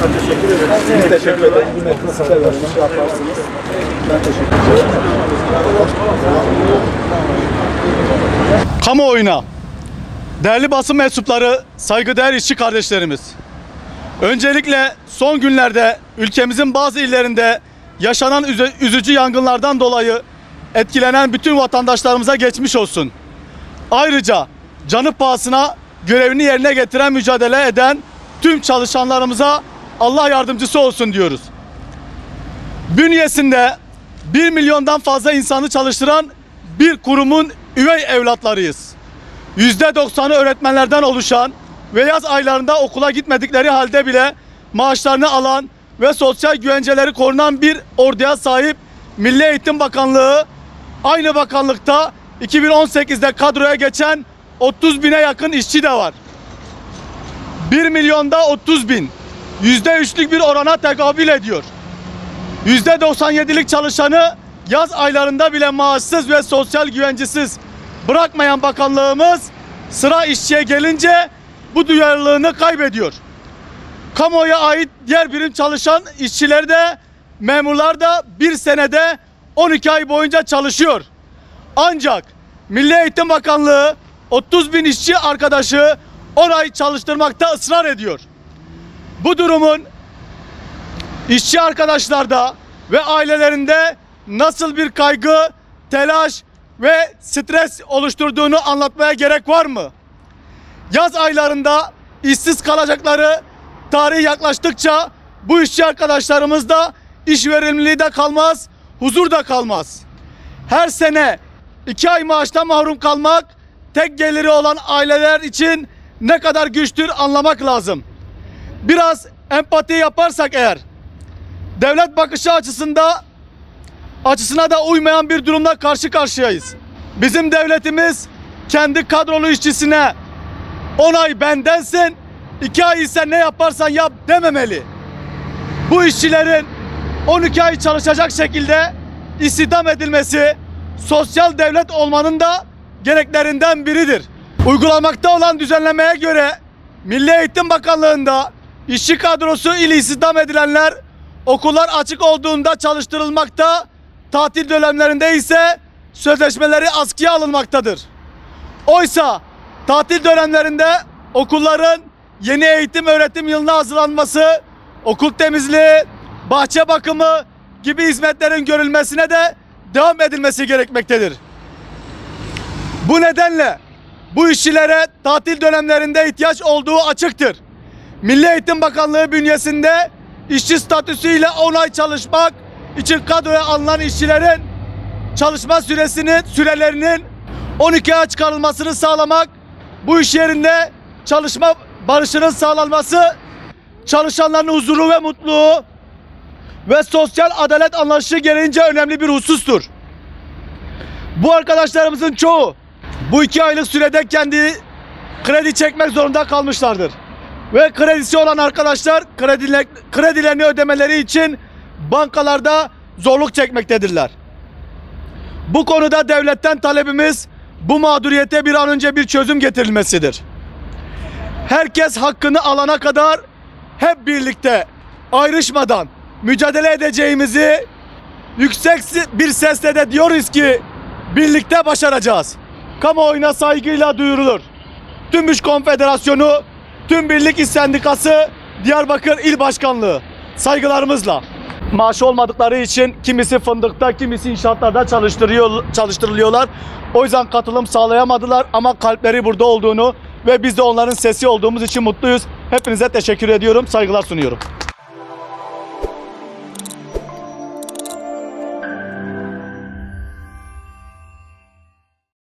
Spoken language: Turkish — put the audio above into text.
Teşekkür ederiz. Biz teşekkür ederiz. Bu metni size vermiş yaparsınız. Ben teşekkür ederim. Kamuoyuna, değerli basın mensupları, saygıdeğer işçi kardeşlerimiz. Öncelikle son günlerde ülkemizin bazı illerinde yaşanan üzücü yangınlardan dolayı etkilenen bütün vatandaşlarımıza geçmiş olsun. Ayrıca canı pahasına görevini yerine getiren, mücadele eden tüm çalışanlarımıza Allah yardımcısı olsun diyoruz. Bünyesinde 1 milyondan fazla insanı çalıştıran bir kurumun üvey evlatlarıyız. %90'ı öğretmenlerden oluşan ve yaz aylarında okula gitmedikleri halde bile maaşlarını alan ve sosyal güvenceleri korunan bir orduya sahip Milli Eğitim Bakanlığı, aynı bakanlıkta 2018'de kadroya geçen 30 bine yakın işçi de var. 1 milyonda 30 bin, %3'lük bir orana tekabül ediyor. %97'lik çalışanı yaz aylarında bile maaşsız ve sosyal güvencesiz bırakmayan bakanlığımız sıra işçiye gelince bu duyarlılığını kaybediyor. Kamuoya ait diğer birim çalışan işçiler de, memurlar da bir senede 12 ay boyunca çalışıyor. Ancak Milli Eğitim Bakanlığı 30 bin işçi arkadaşı 10 ay çalıştırmakta ısrar ediyor. Bu durumun işçi arkadaşlarda ve ailelerinde nasıl bir kaygı, telaş ve stres oluşturduğunu anlatmaya gerek var mı? Yaz aylarında işsiz kalacakları tarih yaklaştıkça bu işçi arkadaşlarımız da iş verimliliği de kalmaz, huzur da kalmaz. Her sene 2 ay maaştan mahrum kalmak tek geliri olan aileler için ne kadar güçtür anlamak lazım. Biraz empati yaparsak eğer, devlet bakışı açısına da uymayan bir durumla karşı karşıyayız. Bizim devletimiz kendi kadrolu işçisine 10 ay bendensin, 2 ay ise ne yaparsan yap dememeli. Bu işçilerin 12 ay çalışacak şekilde istihdam edilmesi sosyal devlet olmanın da gereklerinden biridir. Uygulamakta olan düzenlemeye göre Milli Eğitim Bakanlığı'nda işçi kadrosu ile istihdam edilenler okullar açık olduğunda çalıştırılmakta, tatil dönemlerinde ise sözleşmeleri askıya alınmaktadır. Oysa tatil dönemlerinde okulların yeni eğitim öğretim yılına hazırlanması, okul temizliği, bahçe bakımı gibi hizmetlerin görülmesine de devam edilmesi gerekmektedir. Bu nedenle bu işçilere tatil dönemlerinde ihtiyaç olduğu açıktır. Milli Eğitim Bakanlığı bünyesinde işçi statüsüyle 10 ay çalışmak için kadroya alınan işçilerin çalışma sürelerinin 12 aya çıkarılmasını sağlamak, bu iş yerinde çalışma barışının sağlanması, çalışanların huzuru ve mutluluğu ve sosyal adalet anlayışı gereğince önemli bir husustur. Bu arkadaşlarımızın çoğu bu 2 aylık sürede kendi kredi çekmek zorunda kalmışlardır. Ve kredisi olan arkadaşlar kredilerini ödemeleri için bankalarda zorluk çekmektedirler. Bu konuda devletten talebimiz bu mağduriyete bir an önce bir çözüm getirilmesidir. Herkes hakkını alana kadar hep birlikte ayrışmadan mücadele edeceğimizi yüksek bir sesle de diyoruz ki birlikte başaracağız. Kamuoyuna saygıyla duyurulur. Tüm İş Konfederasyonu, Tüm Birlik İş Sendikası, Diyarbakır İl Başkanlığı saygılarımızla. Maaşı olmadıkları için kimisi fındıkta, kimisi inşaatlarda çalıştırılıyorlar. O yüzden katılım sağlayamadılar ama kalpleri burada olduğunu ve biz de onların sesi olduğumuz için mutluyuz. Hepinize teşekkür ediyorum, saygılar sunuyorum.